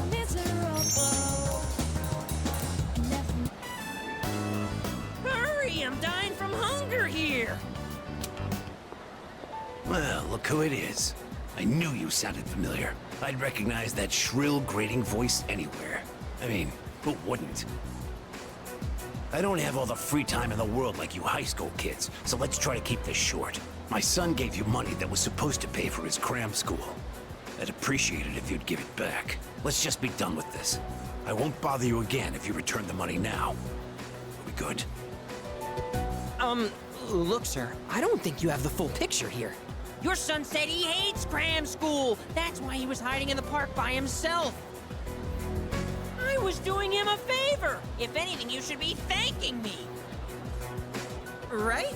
miserable. Hurry, I'm dying from hunger here. Well, look who it is. I knew you sounded familiar. I'd recognize that shrill, grating voice anywhere. I mean, who wouldn't? I don't have all the free time in the world like you high school kids, so let's try to keep this short. My son gave you money that was supposed to pay for his cram school. I'd appreciate it if you'd give it back. Let's just be done with this. I won't bother you again if you return the money now. Are we good? Look, sir, I don't think you have the full picture here. Your son said he hates cram school. That's why he was hiding in the park by himself. I was doing him a favor. If anything, you should be thanking me. Right?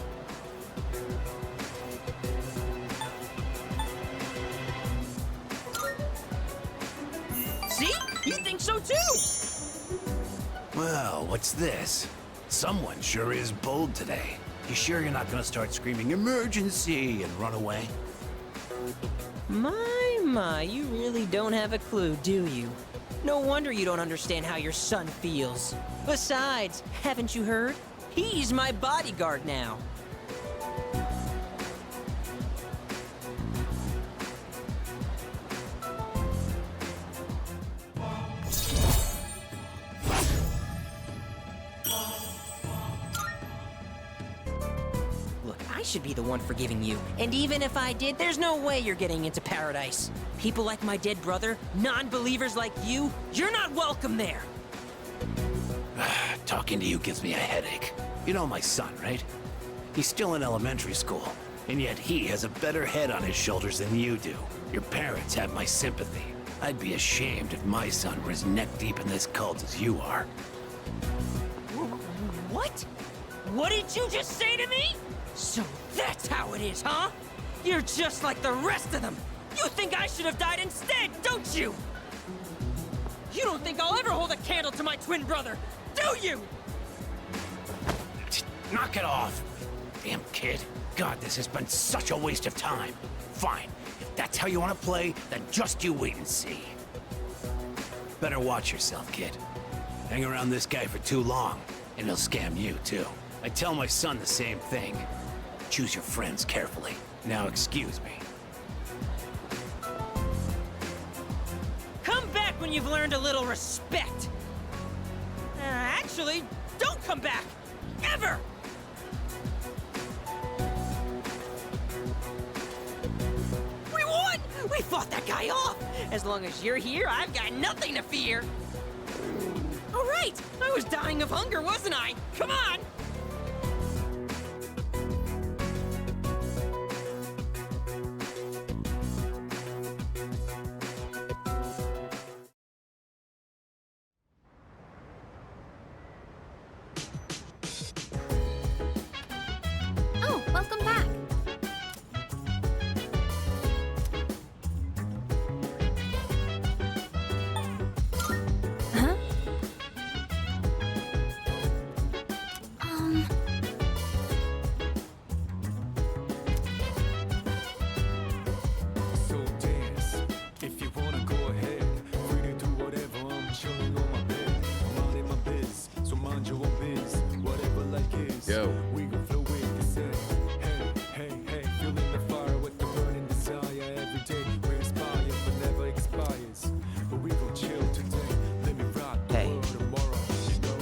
See? You think so too! Well, what's this? Someone sure is bold today. You sure you're not gonna start screaming emergency and run away? My, you really don't have a clue, do you? No wonder you don't understand how your son feels. Besides, haven't you heard? He's my bodyguard now. Look, I should be the one forgiving you. And even if I did, there's no way you're getting into paradise. People like my dead brother, non-believers like you, you're not welcome there. Talking to you gives me a headache. You know my son, right? He's still in elementary school, and yet he has a better head on his shoulders than you do. Your parents have my sympathy. I'd be ashamed if my son were as neck-deep in this cult as you are. What? What did you just say to me? So that's how it is, huh? You're just like the rest of them. You think I should have died instead, don't you? You don't think I'll ever hold a candle to my twin brother, do you? Knock it off! Damn kid. God, this has been such a waste of time. Fine. If that's how you want to play, then just you wait and see. Better watch yourself, kid. Hang around this guy for too long, and he'll scam you, too. I tell my son the same thing. Choose your friends carefully. Now excuse me. Come back when you've learned a little respect. Actually, don't come back. Ever! We won! We fought that guy off! As long as you're here, I've got nothing to fear. All right, I was dying of hunger, wasn't I? Come on! Oh, welcome back. Huh? So dance, if you wanna go ahead. Free to do whatever, I'm chilling on my bed. I'm out in my biz, so mind your own biz. Whatever life is, Yo. we gon' flow with the set. Hey, hey, hey, feeling the fire with the burning desire. Every day we inspire, but never expires. But we gon' chill today, let me rock the Hey. world tomorrow, you know.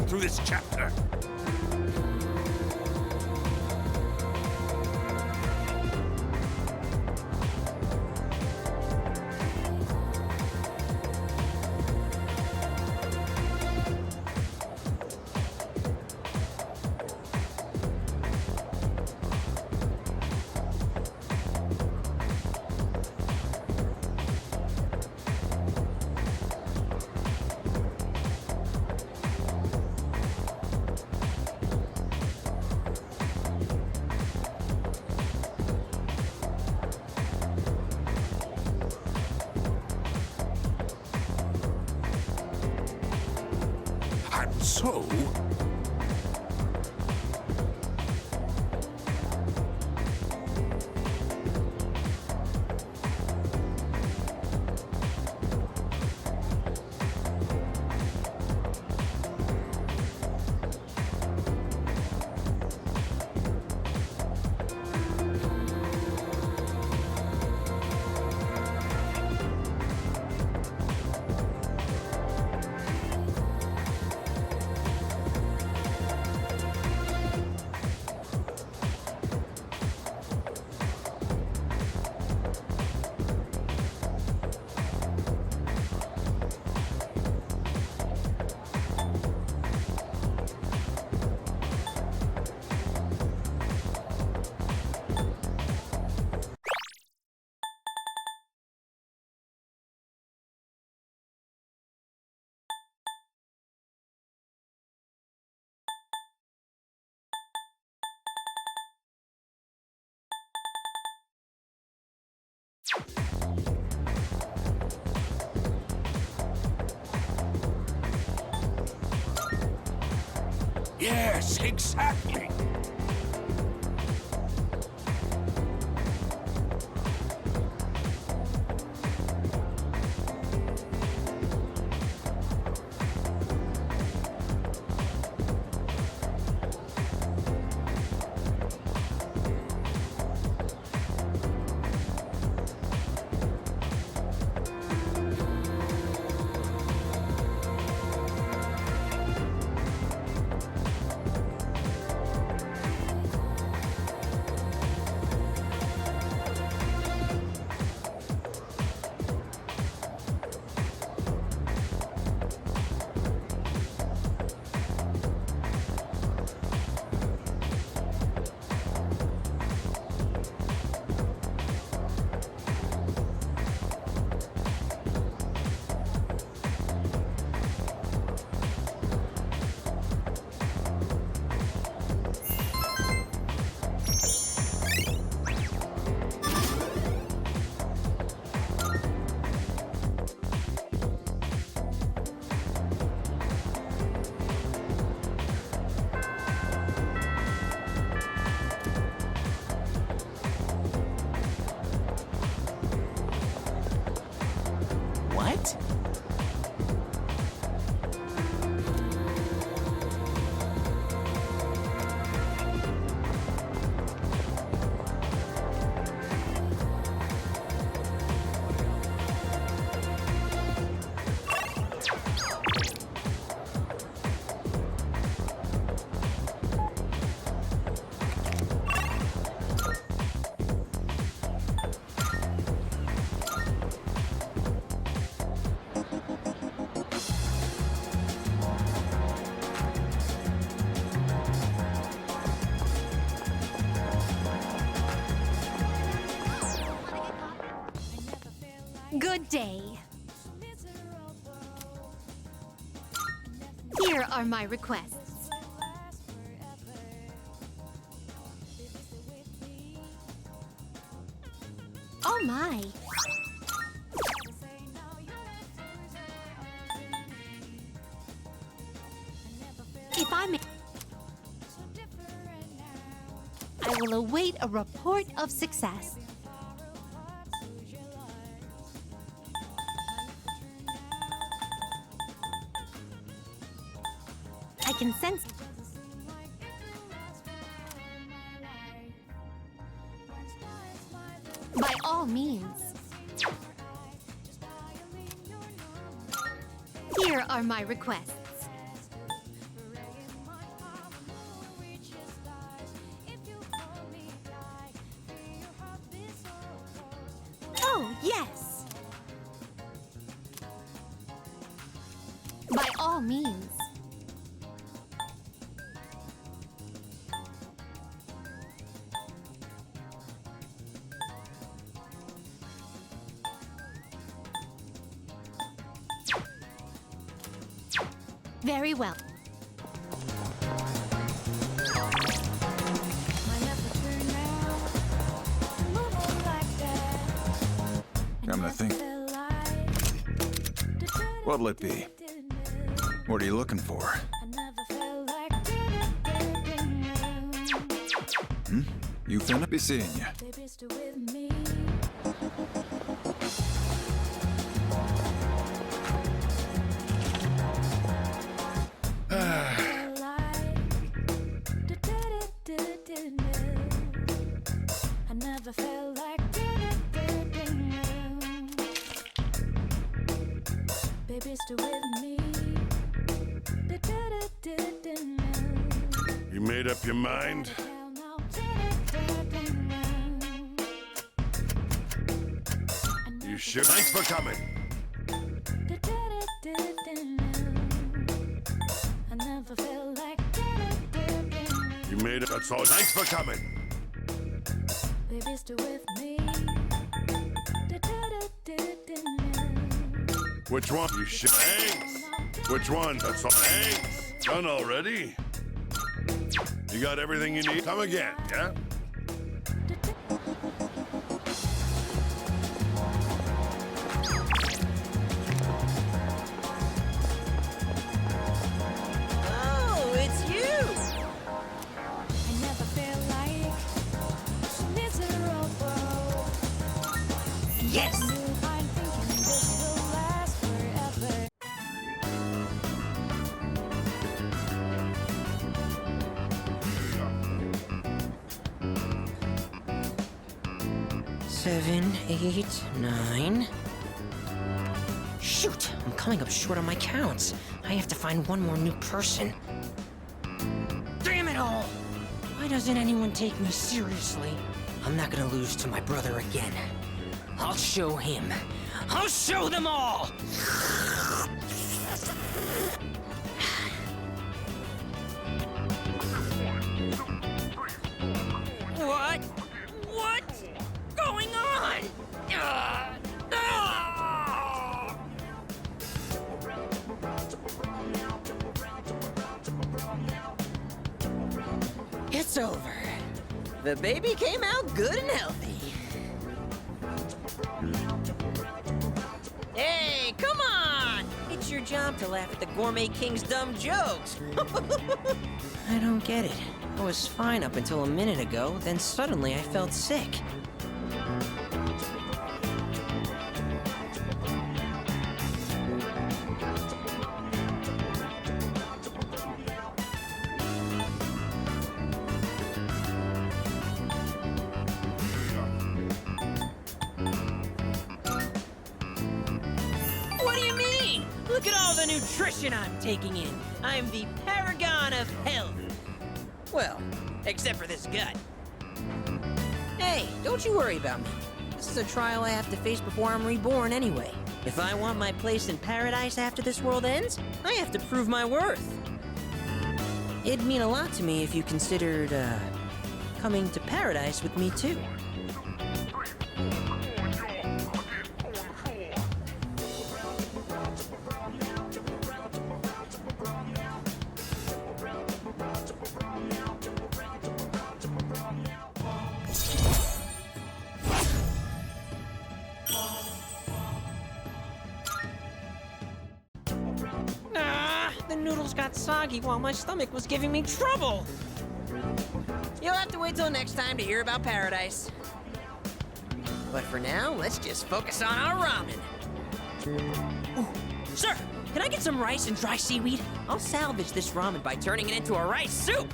through this chapter. And so... Yes, exactly. What? Good day. Here are my requests. Oh my. If I may, I will await a report of success. I can sense. By all means. Here are my requests. means. Very well. Come to think, what'll it be? What are you looking for? You finna be seeing ya. I never felt like baby, still with me. You made up your mind? You sure? Thanks for coming. I never felt like You made it. That's all. Thanks for coming. baby, still with me. Which one? You should. Thanks. Which one? That's all. Thanks. Done already? You got everything you need? Come again, yeah? Oh, it's you! I never felt like miserable. Yes! I'm thinking this will last forever. Seven, 8, 9. Shoot! I'm coming up short on my counts. I have to find one more new person. Damn it all! Why doesn't anyone take me seriously? I'm not gonna lose to my brother again. I'll show him. I'll show them all! What? What's going on? Ah! It's over. The baby came out good and healthy. Hey, come on! It's your job to laugh at the Gourmet King's dumb jokes. I don't get it. I was fine up until a minute ago, then suddenly I felt sick. What do you mean? Look at all the nutrition I'm taking in. I'm the paragon of health. Well, except for this gut. Hey, don't you worry about me. This is a trial I have to face before I'm reborn anyway. If I want my place in paradise after this world ends, I have to prove my worth. It'd mean a lot to me if you considered, coming to paradise with me too. The noodles got soggy while my stomach was giving me trouble. You'll have to wait till next time to hear about paradise. But for now, let's just focus on our ramen. Ooh, sir, can I get some rice and dry seaweed? I'll salvage this ramen by turning it into a rice soup.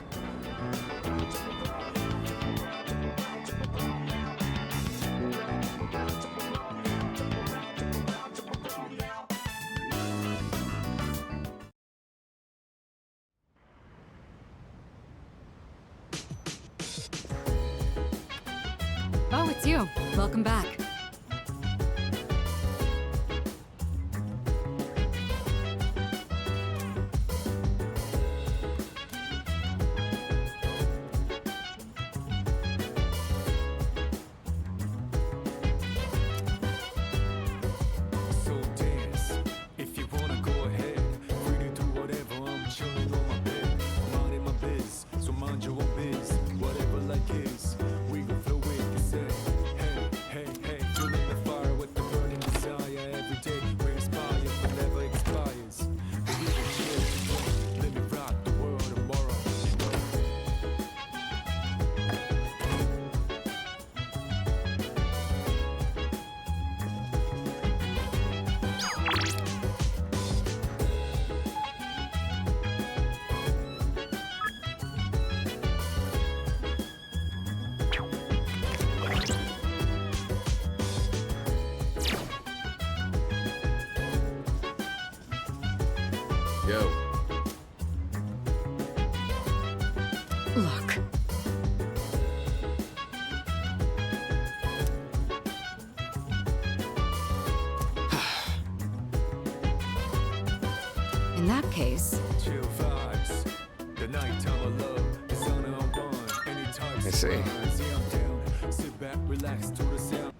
Oh, it's you. Welcome back. mind your own biz. Whatever like is, we gon' flow with the same. Hey, hey, hey, fueling the fire with the burning desire. Every day we inspire, but never expires. But we gon' chill today. Let me rock the world tomorrow. Yo. Look. In that case, Chill vibes. The nighttime of love, the sun on one. Anytime I see. Yeah, I'm down. Sit back, relax to the sound.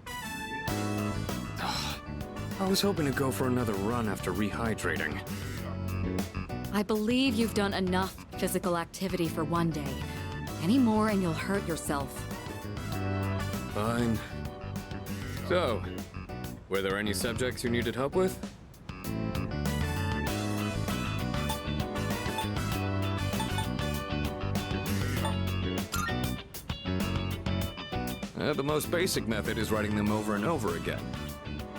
I was hoping to go for another run after rehydrating. I believe you've done enough physical activity for one day. Any more and you'll hurt yourself. Fine. So, were there any subjects you needed help with? The most basic method is writing them over and over again.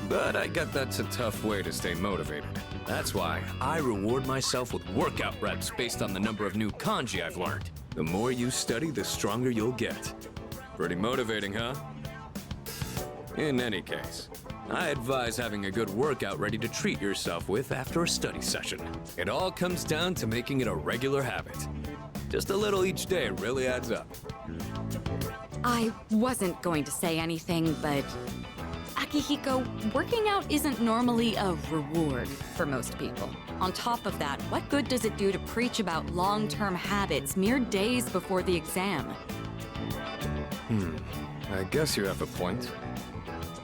But I get that's a tough way to stay motivated. That's why I reward myself with workout reps based on the number of new kanji I've learned. The more you study, the stronger you'll get. Pretty motivating, huh? In any case, I advise having a good workout ready to treat yourself with after a study session. It all comes down to making it a regular habit. Just a little each day really adds up. I wasn't going to say anything, but Akihiko, working out isn't normally a reward for most people. On top of that, what good does it do to preach about long-term habits mere days before the exam? I guess you have a point.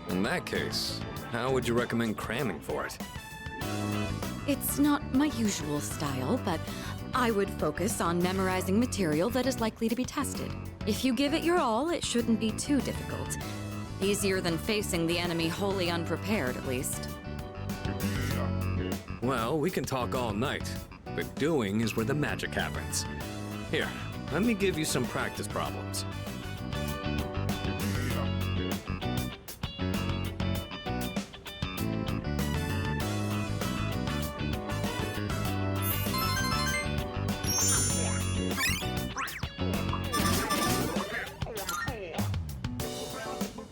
In that case, how would you recommend cramming for it? It's not my usual style, but I would focus on memorizing material that is likely to be tested. If you give it your all, it shouldn't be too difficult. Easier than facing the enemy wholly unprepared, at least. Well, we can talk all night, but doing is where the magic happens. Here, let me give you some practice problems.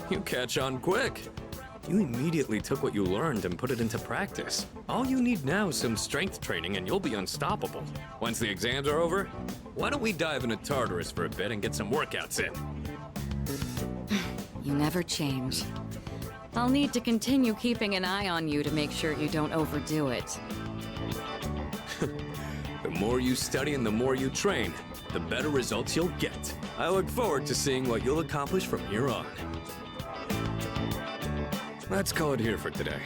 You catch on quick. You immediately took what you learned and put it into practice. All you need now is some strength training and you'll be unstoppable. Once the exams are over, why don't we dive into Tartarus for a bit and get some workouts in? You never change. I'll need to continue keeping an eye on you to make sure you don't overdo it. The more you study and the more you train, the better results you'll get. I look forward to seeing what you'll accomplish from here on. Let's call it here for today.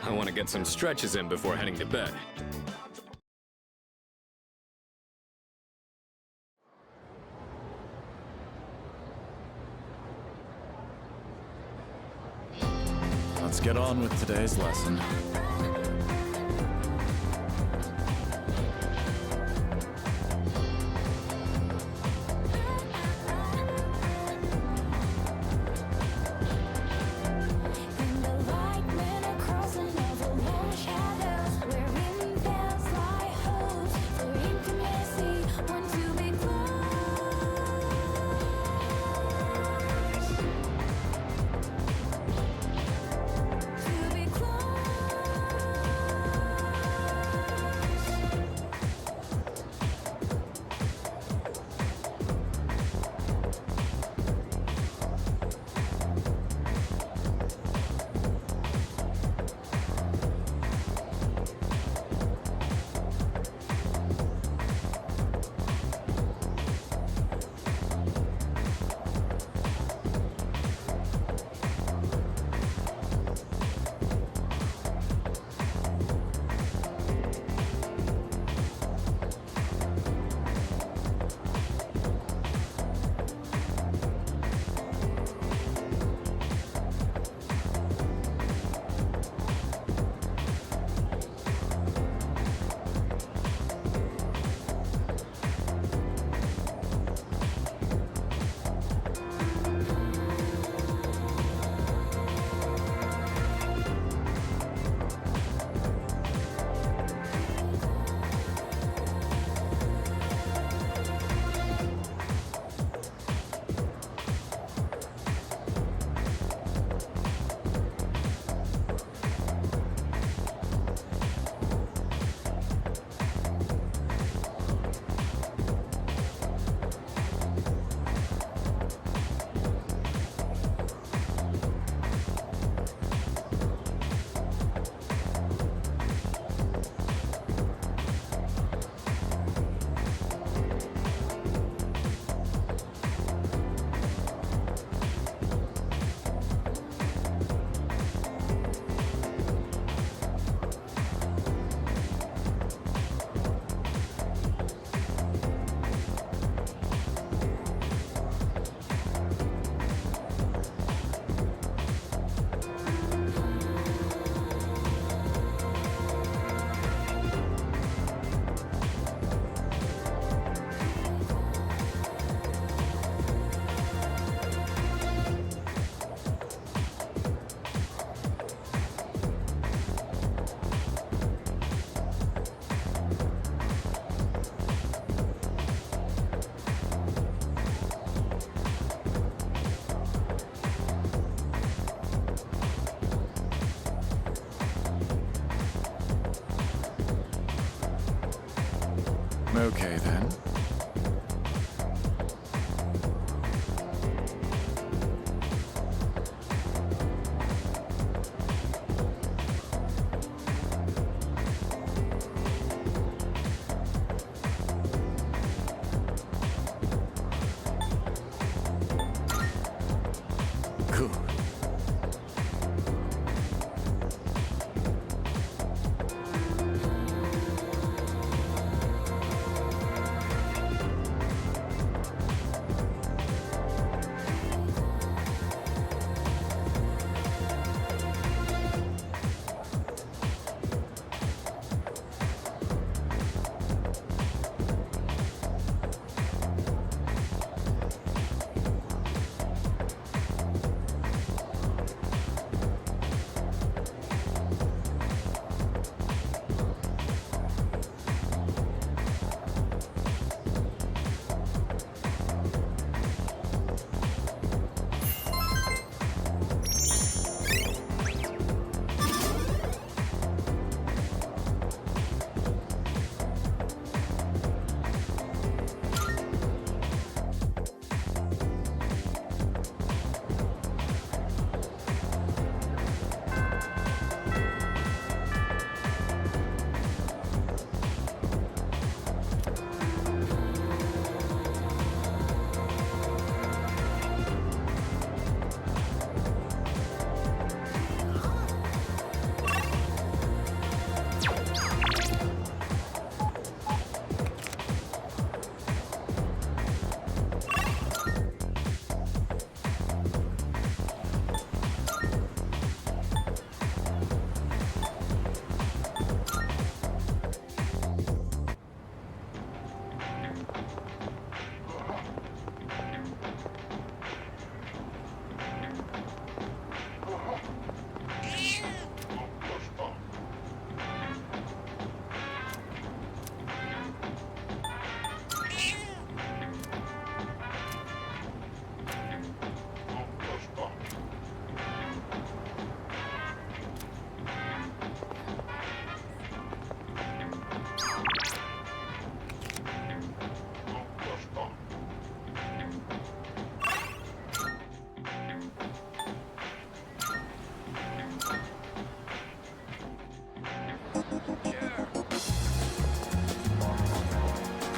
I want to get some stretches in before heading to bed. Let's get on with today's lesson. And the light went across and never more shadows. Wherein there's light hopes for intimacy. Want to be close. To be close. Okay, then. Cool.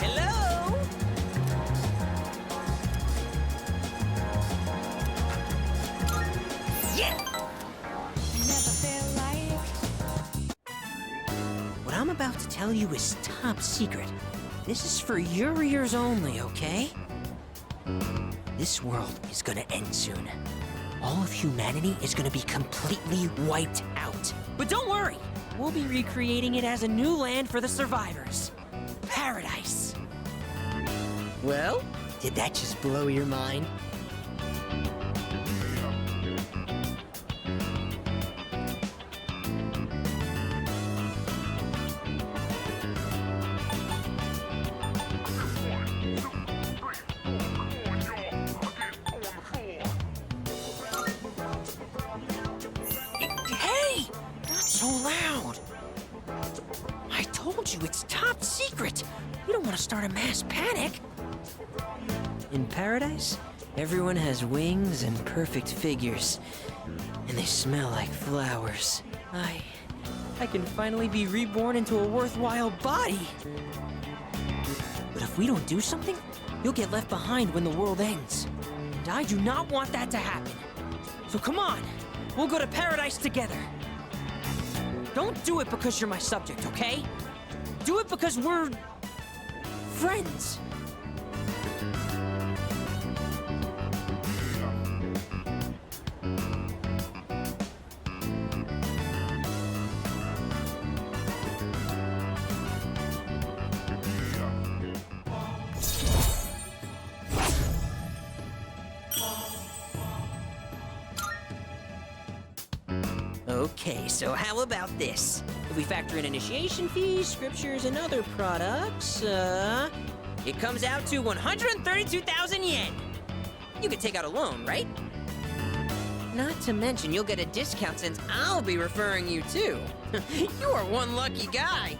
Hello? Yeah! Never feel like What I'm about to tell you is top secret. This is for your ears only, okay? This world is gonna end soon. All of humanity is gonna be completely wiped out. But don't worry, we'll be recreating it as a new land for the survivors. Paradise. Well, did that just blow your mind? Hey! Not so loud! I told you it's top secret! You don't want to start a mass panic! In paradise, everyone has wings and perfect figures. And they smell like flowers. I can finally be reborn into a worthwhile body! But if we don't do something, you'll get left behind when the world ends. And I do not want that to happen. So come on, we'll go to paradise together. Don't do it because you're my subject, okay? Do it because we're friends. Okay, so how about this? If we factor in initiation fees, scriptures, and other products, it comes out to 132,000 yen. You could take out a loan, right? Not to mention, you'll get a discount since I'll be referring you too. You are one lucky guy.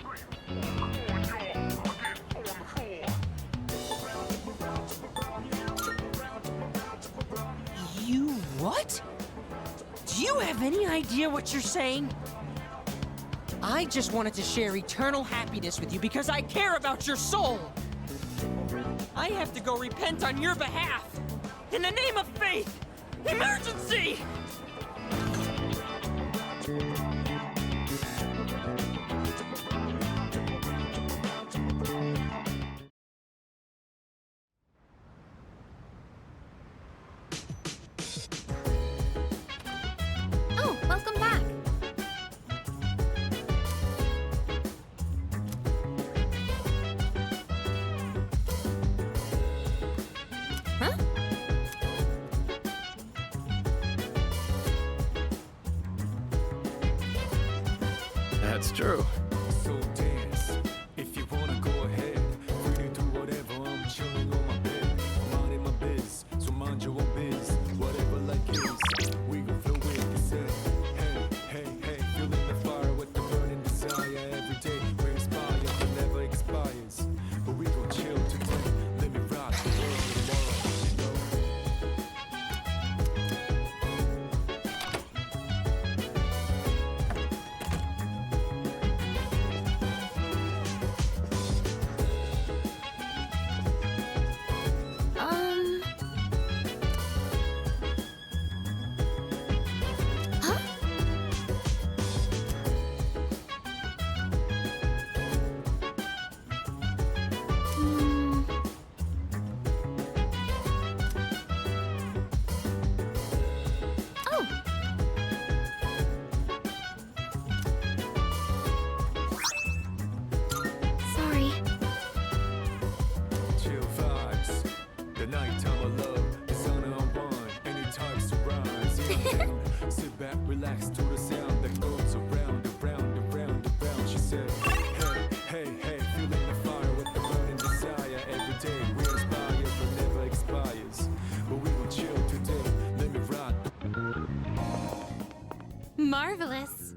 What? Do you have any idea what you're saying? I just wanted to share eternal happiness with you because I care about your soul. I have to go repent on your behalf. In the name of faith! Emergency! Oh, welcome back. Huh? That's true. So dance, if you wanna go ahead. Free to do whatever, I'm chilling on my bed. I'm minding my biz, so mind your own biz. Whatever like is, we gon' flow with the set. Hey, hey, hey, feeling the fire with the burning desire. Every day we inspire, but never expires. But we gon' chill today, let me rock the world tomorrow, you know. Huh? Hmm. Oh. Sorry. Chill vibes, the nighttime of love, the sun unwind, any times to rise. Yeah. Sit back, relax to the sound that goes around, around, around, around. She said, hey, hey, hey, feeling the fire with the burning desire. Every day we inspire, but never expires. But we will chill today, let me rock. Marvelous.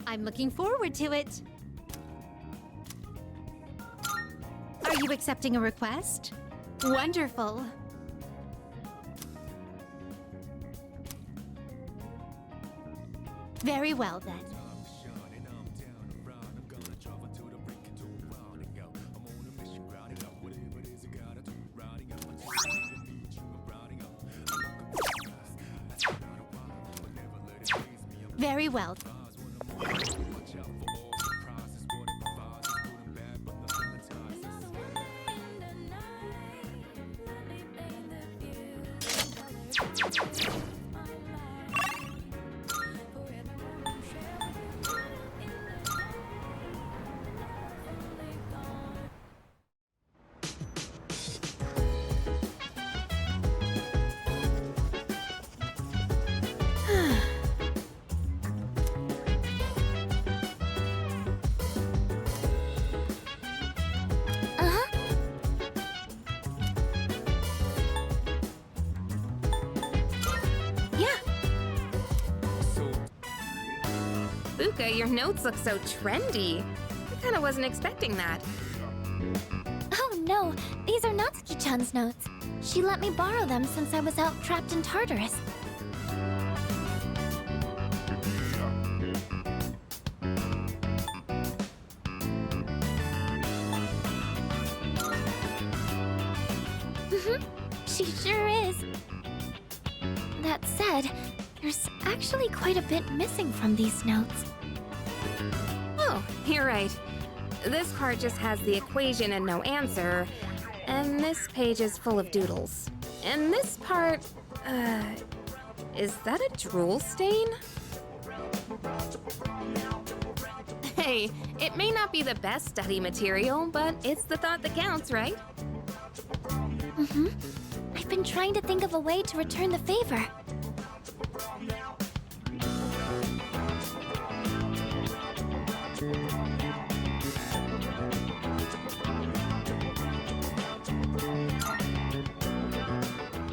I'm looking forward to it. Are you accepting a request? Wonderful. Very well then. Shining, I'm down around. I'm gonna travel to the break into a rounding out. I'm on a mission, grounding up. Whatever it is, I gotta do. Rounding up. I'm just need you, I'm rounding up. I'm looking for the best. That's not a while, but never let it phase me. I'm Very well. eyes when I'm on. Watch out for all surprises. What it provides is good and bad, but nothing that ties us. In the night, let me paint the view. Colors of my life. Forever I'm sharing in the night. Fully gone. Uh-huh. Yeah. So Buka, your notes look so trendy. I kinda wasn't expecting that. Oh no, these are Natsuki-chan's notes. She let me borrow them since I was out trapped in Tartarus. She sure is. That said, there's actually quite a bit missing from these notes. Oh, you're right. This part just has the equation and no answer, and this page is full of doodles. And this part, is that a drool stain? Hey, it may not be the best study material, but it's the thought that counts, right? I've been trying to think of a way to return the favor.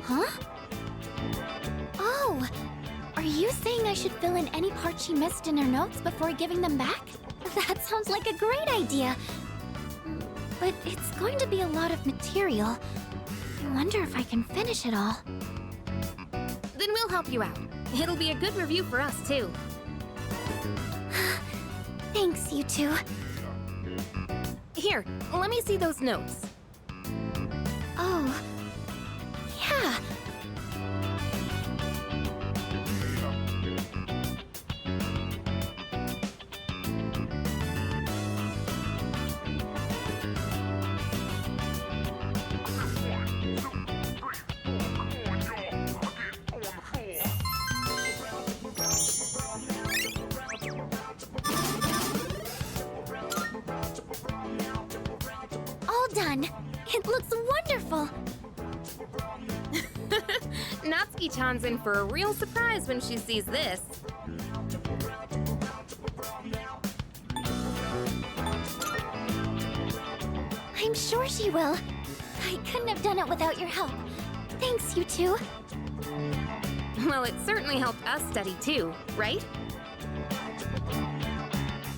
Huh? Oh, are you saying I should fill in any parts she missed in her notes before giving them back? That sounds like a great idea. But it's going to be a lot of material. I wonder if I can finish it all. Then we'll help you out. It'll be a good review for us, too. Thanks, you two. Here, let me see those notes. Oh, yeah. All done. It looks wonderful. Natsuki-chan's in for a real surprise when she sees this. I'm sure she will. I couldn't have done it without your help. Thanks, you two. Well, it certainly helped us study too, right?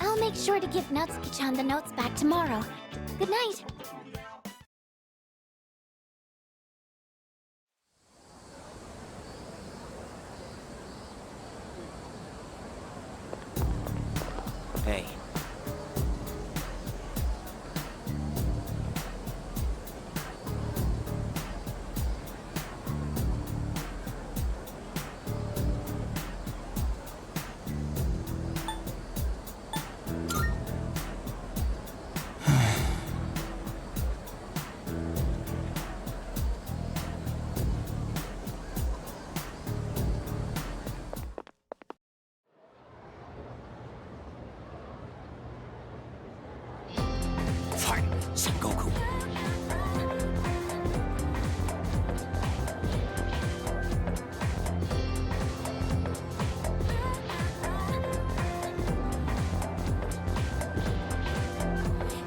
I'll make sure to give Natsuki-chan the notes back tomorrow. Good night. Hey. Fight, Son Goku.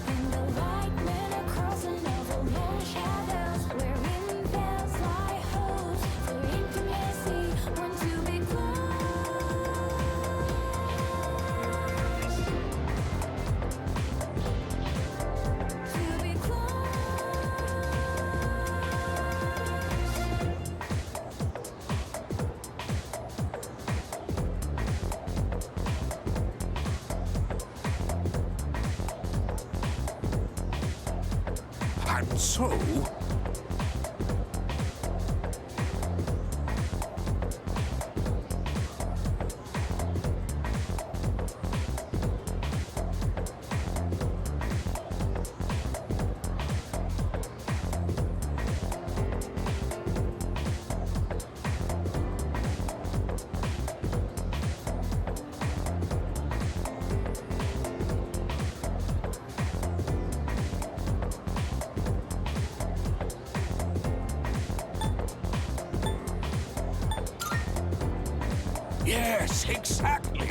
And the white men are crossing over moon shadows, wherein bells lie hopes for intimacy, want to be close. To be And so... Yes, exactly.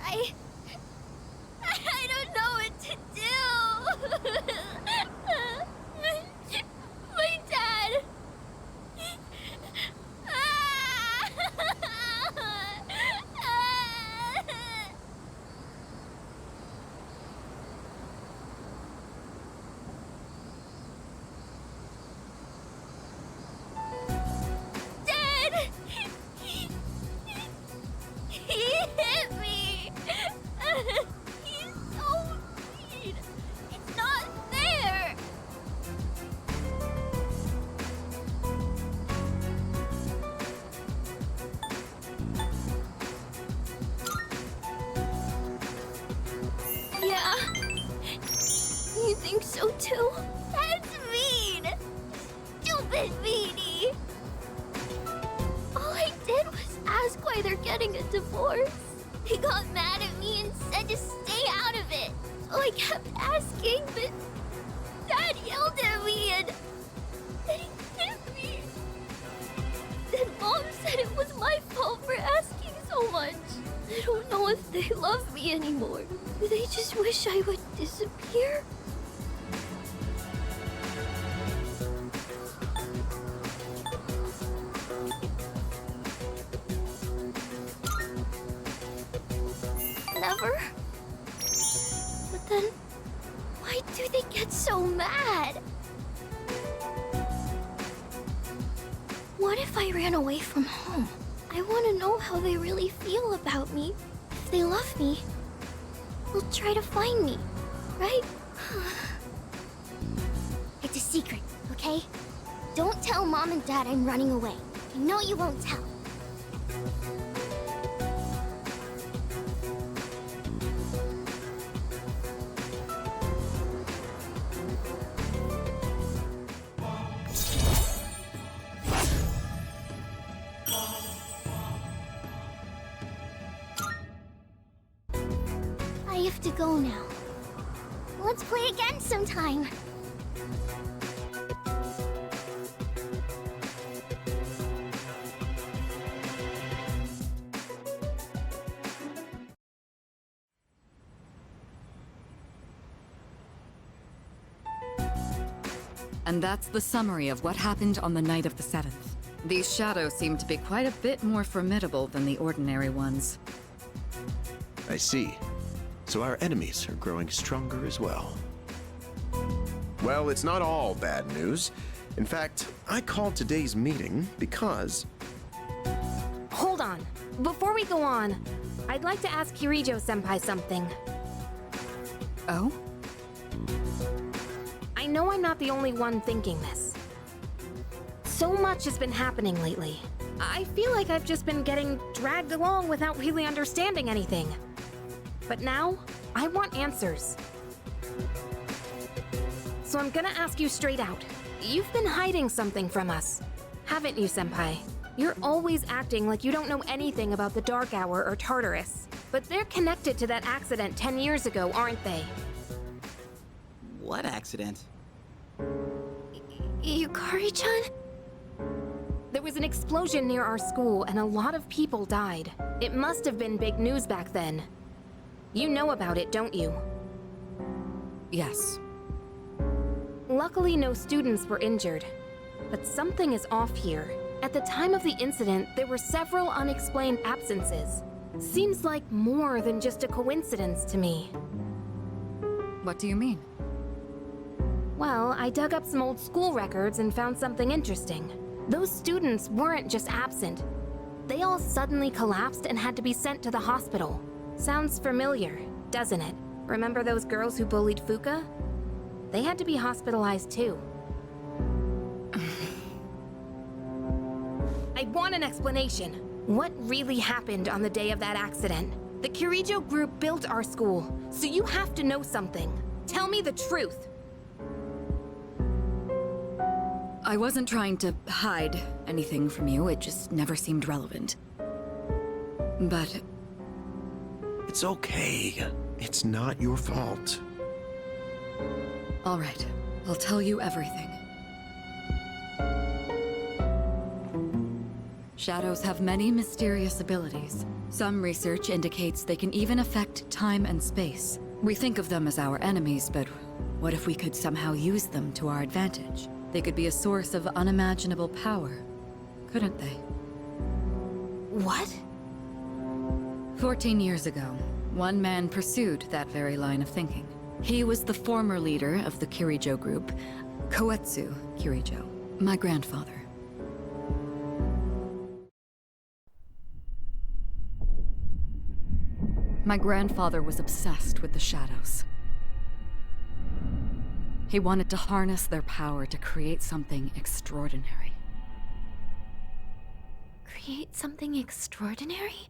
I don't know what to do. My dad. Dad! He hit me! He's so mean! It's not fair! Yeah. You think so too? That's mean! Stupid meanie! All I did was ask why they're getting a divorce. He got mad at me and said to stay out of it. So I kept asking, but Dad yelled at me and then he hit me. Then Mom said it was my fault for asking so much. I don't know if they love me anymore. Do they just wish I would disappear? Never. But then, why do they get so mad? What if I ran away from home? I want to know how they really feel about me. If they love me, they'll try to find me, right? It's a secret, okay? Don't tell Mom and Dad I'm running away. I know you won't tell. I have to go now. Let's play again sometime. And that's the summary of what happened on the night of the 7th. These shadows seem to be quite a bit more formidable than the ordinary ones. I see. So our enemies are growing stronger as well. Well, it's not all bad news. In fact, I called today's meeting because... Hold on. Before we go on, I'd like to ask Kirijo-senpai something. Oh? I know I'm not the only one thinking this. So much has been happening lately. I feel like I've just been getting dragged along without really understanding anything. But now, I want answers. So I'm gonna ask you straight out. You've been hiding something from us, haven't you, Senpai? You're always acting like you don't know anything about the Dark Hour or Tartarus. But they're connected to that accident 10 years ago, aren't they? What accident? Yukari-chan? There was an explosion near our school and a lot of people died. It must have been big news back then. You know about it, don't you? Yes. Luckily, no students were injured. But something is off here. At the time of the incident, there were several unexplained absences. Seems like more than just a coincidence to me. What do you mean? Well, I dug up some old school records and found something interesting. Those students weren't just absent. They all suddenly collapsed and had to be sent to the hospital. Sounds familiar, doesn't it? Remember those girls who bullied Fuka? They had to be hospitalized too. I want an explanation. What really happened on the day of that accident? The Kirijo group built our school, so you have to know something. Tell me the truth. I wasn't trying to hide anything from you, it just never seemed relevant. But... It's okay. It's not your fault. all right, I'll tell you everything. Shadows have many mysterious abilities. Some research indicates they can even affect time and space. We think of them as our enemies, but what if we could somehow use them to our advantage? They could be a source of unimaginable power, couldn't they? What? 14 years ago, one man pursued that very line of thinking. He was the former leader of the Kirijo group, Koetsu Kirijo, my grandfather. My grandfather was obsessed with the shadows. He wanted to harness their power to create something extraordinary. Create something extraordinary?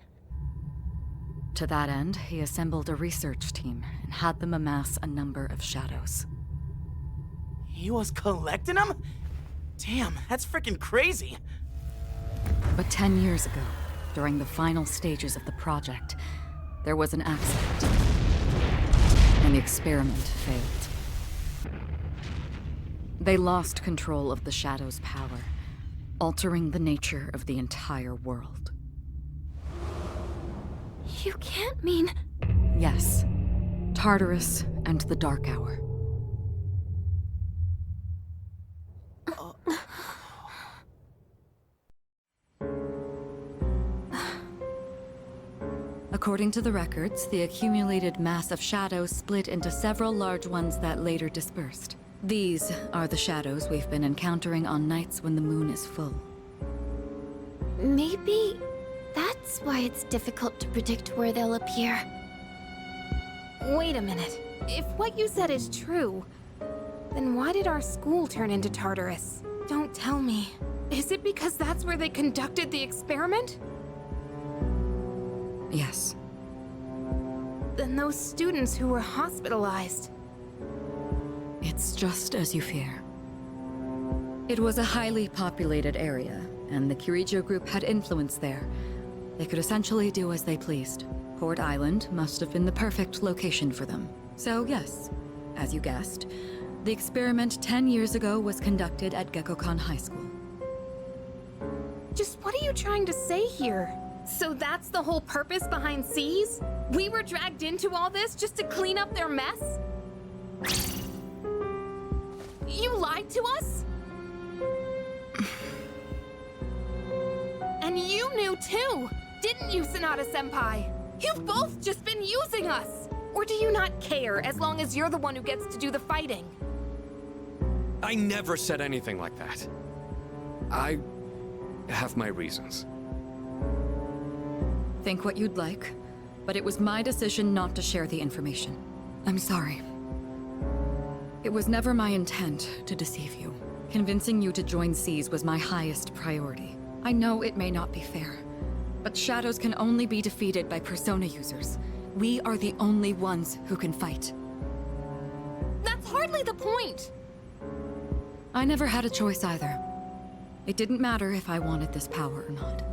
To that end, he assembled a research team and had them amass a number of shadows. He was collecting them? Damn, that's freaking crazy. But 10 years ago, during the final stages of the project, there was an accident, and the experiment failed. They lost control of the Shadow's power, altering the nature of the entire world. You can't mean... Yes, Tartarus and the Dark Hour. According to the records, the accumulated mass of shadows split into several large ones that later dispersed. These are the shadows we've been encountering on nights when the moon is full. Maybe that's why it's difficult to predict where they'll appear. Wait a minute. If what you said is true, then why did our school turn into Tartarus? Don't tell me. Is it because that's where they conducted the experiment? Yes. Then those students who were hospitalized... It's just as you fear. It was a highly populated area, and the Kirijo group had influence there. They could essentially do as they pleased. Port Island must have been the perfect location for them. So yes, as you guessed, the experiment 10 years ago was conducted at Gekkokan High School. Just what are you trying to say here? So that's the whole purpose behind C's? We were dragged into all this just to clean up their mess? You lied to us? And you knew too, didn't you, Sanada-senpai? You've both just been using us! Or do you not care as long as you're the one who gets to do the fighting? I never said anything like that. I have my reasons. Think what you'd like, but it was my decision not to share the information. I'm sorry. It was never my intent to deceive you. Convincing you to join C's was my highest priority. I know it may not be fair, but shadows can only be defeated by persona users. We are the only ones who can fight. That's hardly the point! I never had a choice either. It didn't matter if I wanted this power or not.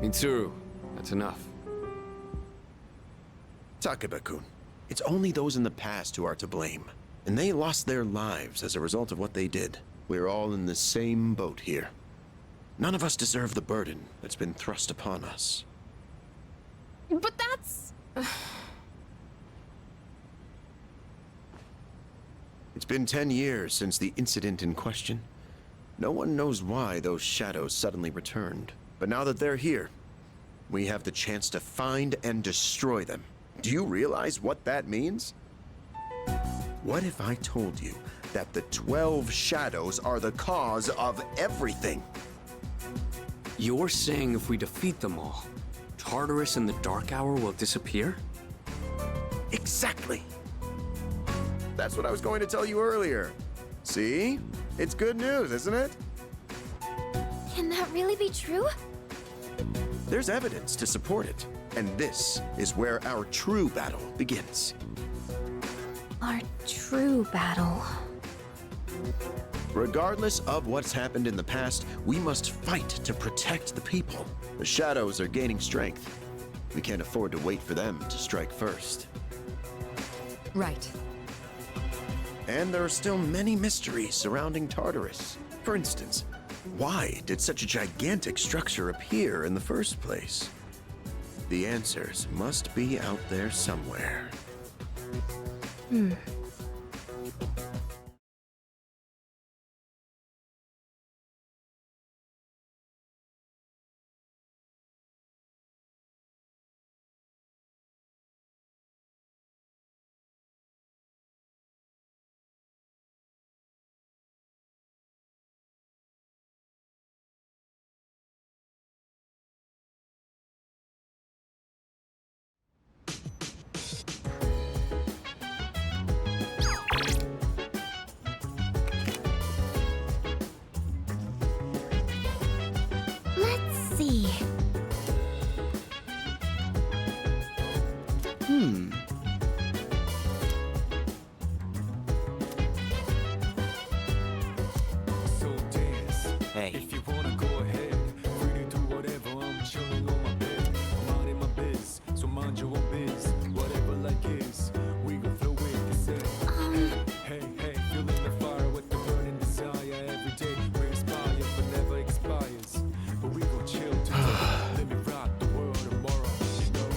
Mitsuru, that's enough. Takeba-kun, it's only those in the past who are to blame. And they lost their lives as a result of what they did. We're all in the same boat here. None of us deserve the burden that's been thrust upon us. But that's... It's been 10 years since the incident in question. No one knows why those shadows suddenly returned. But now that they're here, we have the chance to find and destroy them. Do you realize what that means? What if I told you that the 12 shadows are the cause of everything? You're saying if we defeat them all, Tartarus and the Dark Hour will disappear? Exactly. That's what I was going to tell you earlier. See? It's good news, isn't it? Can that really be true? There's evidence to support it. And this is where our true battle begins. Our true battle. Regardless of what's happened in the past, we must fight to protect the people. The shadows are gaining strength. We can't afford to wait for them to strike first. Right. And there are still many mysteries surrounding Tartarus. For instance, Why did such a gigantic structure appear in the first place? The answers must be out there somewhere. Let's see. So dance. Hey. If you wanna go ahead, free to do whatever. I'm chilling on my bed. I'm minding my biz, so mind your own biz. Whatever like is, we gon' flow with the set. Hey, hey, feeling the fire with the burning desire every day. We inspire, but never expires. But we gon' chill today. Let me rock the world tomorrow, you know.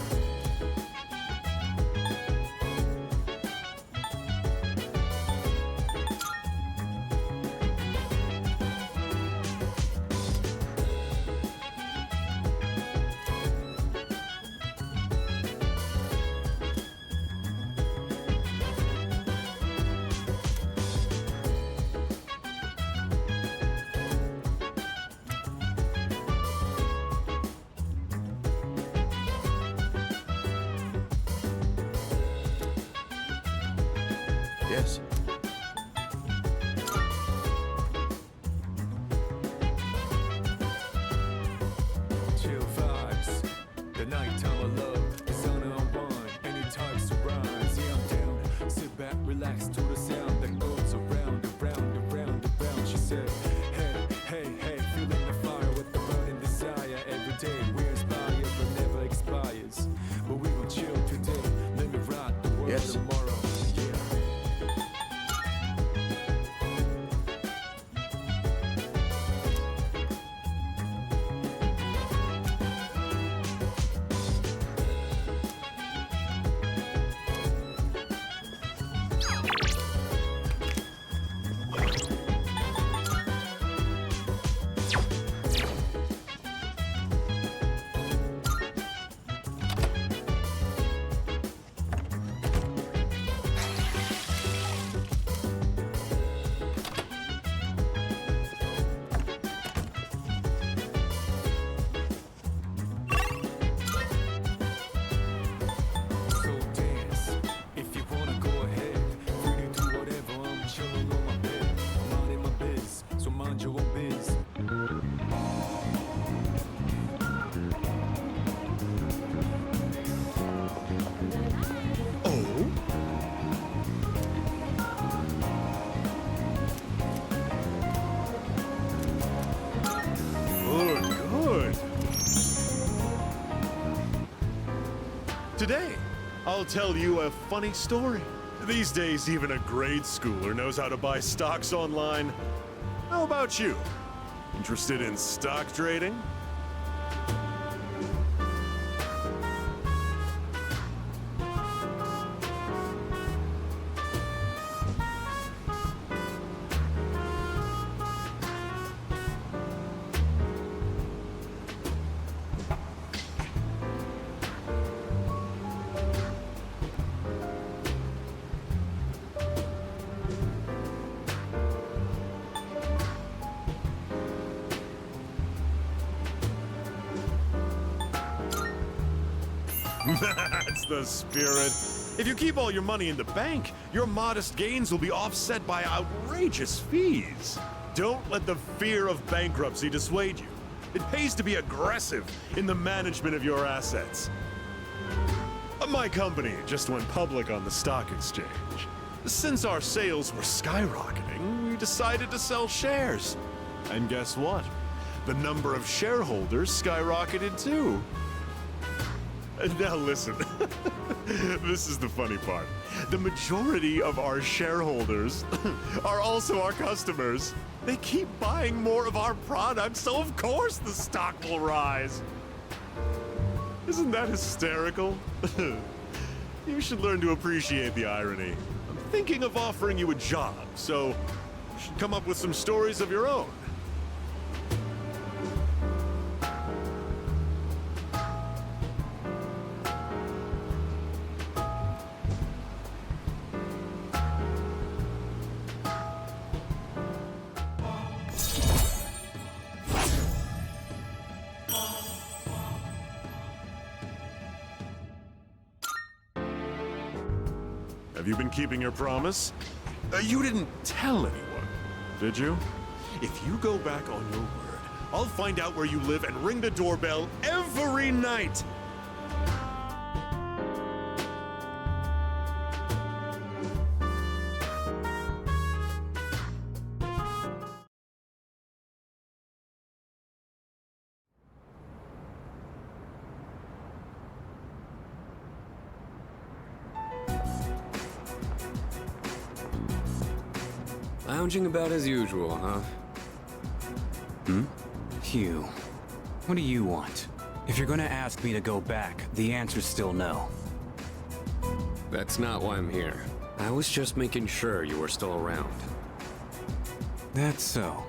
Yes. Chill vibes, the nighttime of love, the sun unwind, any types of rhymes. Yeah, I'm down. Sit back, relax to the sound that goes around, around, around, around. She said, hey, hey, hey, feeling the fire with the burning desire every day. We inspire, but never expires. But we gon' chill today. Let me rock the world Yes. tomorrow. Yeah. So dance. If you wanna go ahead, free to do whatever. I'm chilling on my bed. I'm minding my biz, so mind your own biz. Oh? Good, good. Today, I'll tell you a funny story. These days, even a grade schooler knows how to buy stocks online. How about you? Interested in stock trading? That's the spirit. If you keep all your money in the bank, your modest gains will be offset by outrageous fees. Don't let the fear of bankruptcy dissuade you. It pays to be aggressive in the management of your assets. My company just went public on the stock exchange. Since our sales were skyrocketing, we decided to sell shares. And guess what? The number of shareholders skyrocketed too. Now listen, this is the funny part. The majority of our shareholders are also our customers. They keep buying more of our products, so of course the stock will rise. Isn't that hysterical? You should learn to appreciate the irony. I'm thinking of offering you a job, so you should come up with some stories of your own. Have you been keeping your promise? You didn't tell anyone, did you? If you go back on your word, I'll find out where you live and ring the doorbell every night. Lounging about as usual, huh? Hugh, what do you want? If you're gonna ask me to go back, the answer's still no. That's not why I'm here. I was just making sure you were still around. That's so.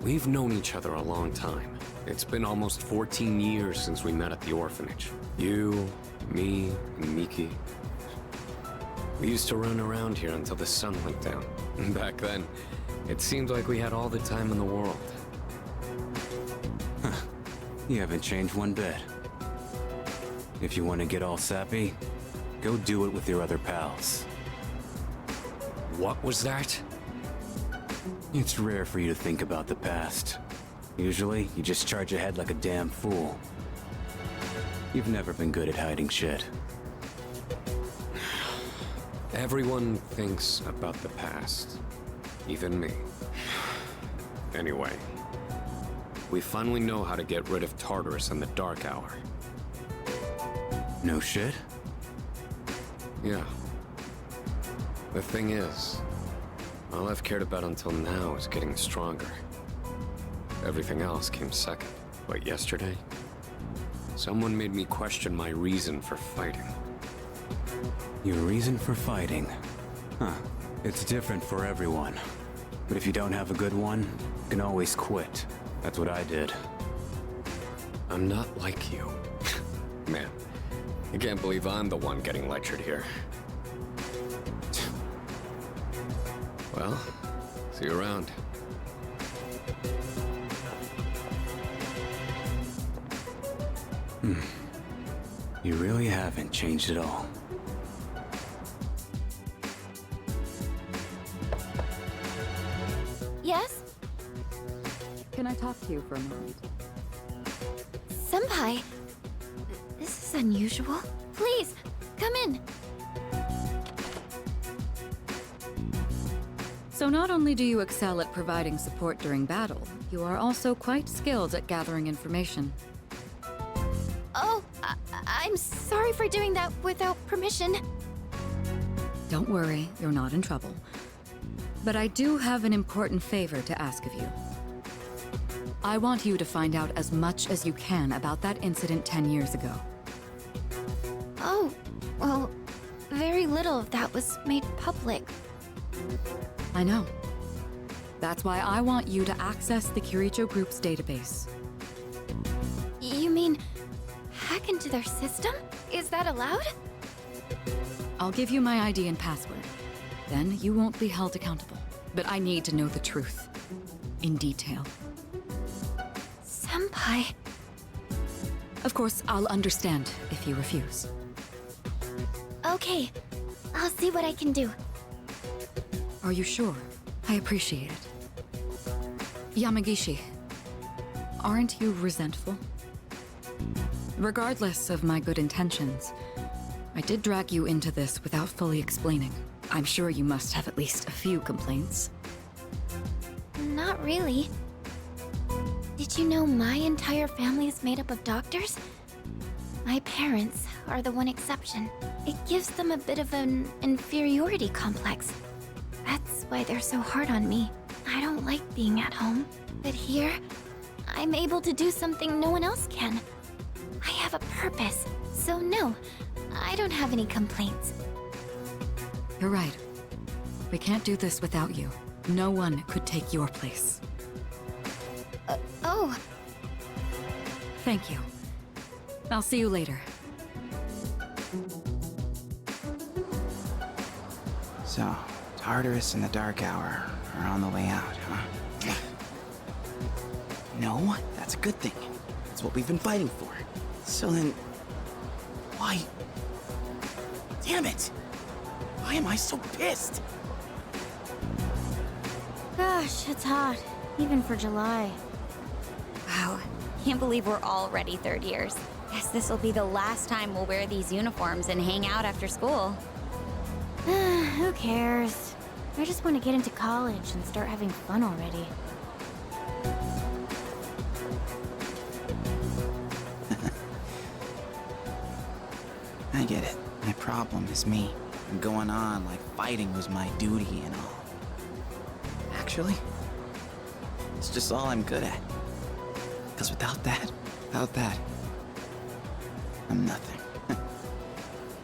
We've known each other a long time. It's been almost 14 years since we met at the orphanage. You, me, and Miki. We used to run around here until the sun went down. Back then, it seemed like we had all the time in the world. Huh. You haven't changed one bit. If you want to get all sappy, go do it with your other pals. What was that? It's rare for you to think about the past. Usually, you just charge ahead like a damn fool. You've never been good at hiding shit. Everyone thinks about the past. Even me. Anyway, we finally know how to get rid of Tartarus in the Dark Hour. No shit? Yeah. The thing is, all I've cared about until now is getting stronger. Everything else came second. But yesterday, someone made me question my reason for fighting. Your reason for fighting? Huh. It's different for everyone. But if you don't have a good one, you can always quit. That's what I did. I'm not like you. Man, I can't believe I'm the one getting lectured here. Well, see you around. You really haven't changed at all. Yes? Can I talk to you for a moment? Senpai, this is unusual. Please, come in. So not only do you excel at providing support during battle, you are also quite skilled at gathering information. Oh, I'm sorry for doing that without permission. Don't worry, you're not in trouble. But I do have an important favor to ask of you. I want you to find out as much as you can about that incident 10 years ago. Oh, well, very little of that was made public. I know. That's why I want you to access the Kiricho Group's database. You mean hack into their system? Is that allowed? I'll give you my ID and password. Then you won't be held accountable. But I need to know the truth. In detail. Senpai. Of course, I'll understand if you refuse. Okay, I'll see what I can do. Are you sure? I appreciate it. Yamagishi, aren't you resentful? Regardless of my good intentions, I did drag you into this without fully explaining. I'm sure you must have at least a few complaints. Not really. Did you know my entire family is made up of doctors? My parents are the one exception. It gives them a bit of an inferiority complex. That's why they're so hard on me. I don't like being at home, but here, I'm able to do something no one else can. I have a purpose, so no, I don't have any complaints. You're right. We can't do this without you. No one could take your place. Oh. Thank you. I'll see you later. So, Tartarus and the Dark Hour are on the way out, huh? No, that's a good thing. That's what we've been fighting for. So then, why? Damn it! Why am I so pissed? Gosh, it's hot, even for July. Wow, can't believe we're already third years. Guess this will be the last time we'll wear these uniforms and hang out after school. Who cares? I just want to get into college and start having fun already. I get it. My problem is me. I'm going on like fighting was my duty and all. Actually, it's just all I'm good at. Because without that, I'm nothing.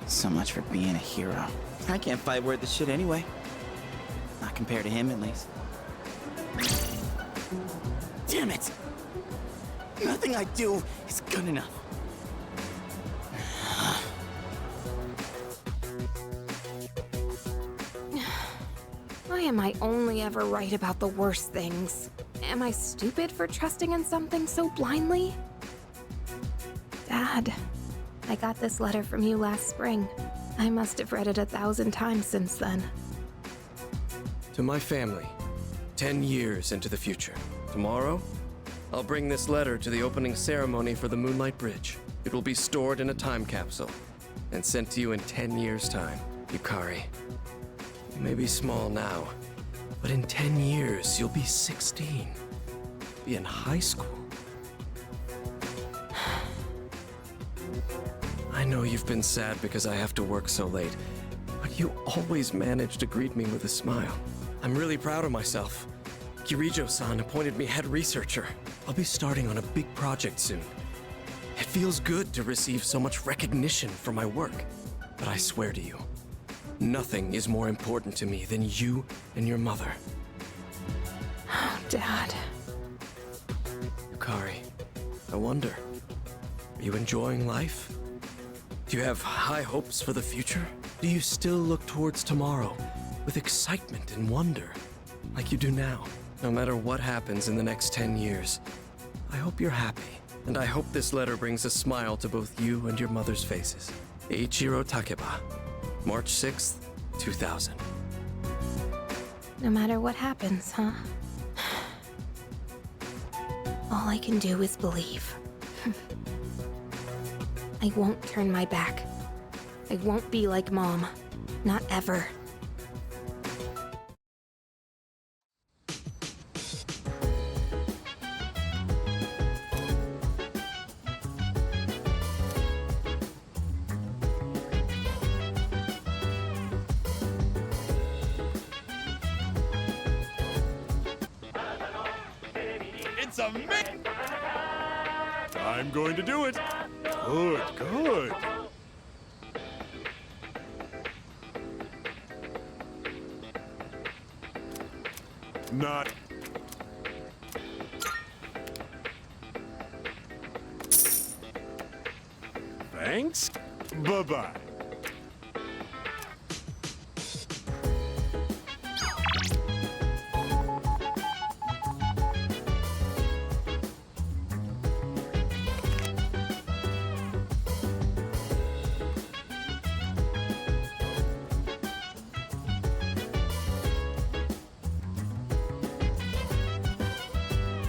So much for being a hero. I can't fight worth the shit anyway. Not compared to him, at least. Damn it! Nothing I do is good enough. Why am I only ever right about the worst things? Am I stupid for trusting in something so blindly? Dad, I got this letter from you last spring. I must have read it 1,000 times since then. To my family, 10 years into the future. Tomorrow, I'll bring this letter to the opening ceremony for the Moonlight Bridge. It will be stored in a time capsule and sent to you in 10 years' time. Yukari, you may be small now, but in 10 years, you'll be 16. Be in high school. I know you've been sad because I have to work so late, but you always manage to greet me with a smile. I'm really proud of myself. Kirijo-san appointed me head researcher. I'll be starting on a big project soon. It feels good to receive so much recognition for my work, but I swear to you, nothing is more important to me than you and your mother. Oh, Dad. Yukari, I wonder, are you enjoying life? Do you have high hopes for the future? Do you still look towards tomorrow with excitement and wonder, like you do now? No matter what happens in the next 10 years, I hope you're happy, and I hope this letter brings a smile to both you and your mother's faces. Eiichiro Takeba, March 6th, 2000. No matter what happens, huh? All I can do is believe. I won't turn my back. I won't be like Mom. Not ever. It's amazing! I'm going to do it. Good, good. Not. Thanks. Bye-bye.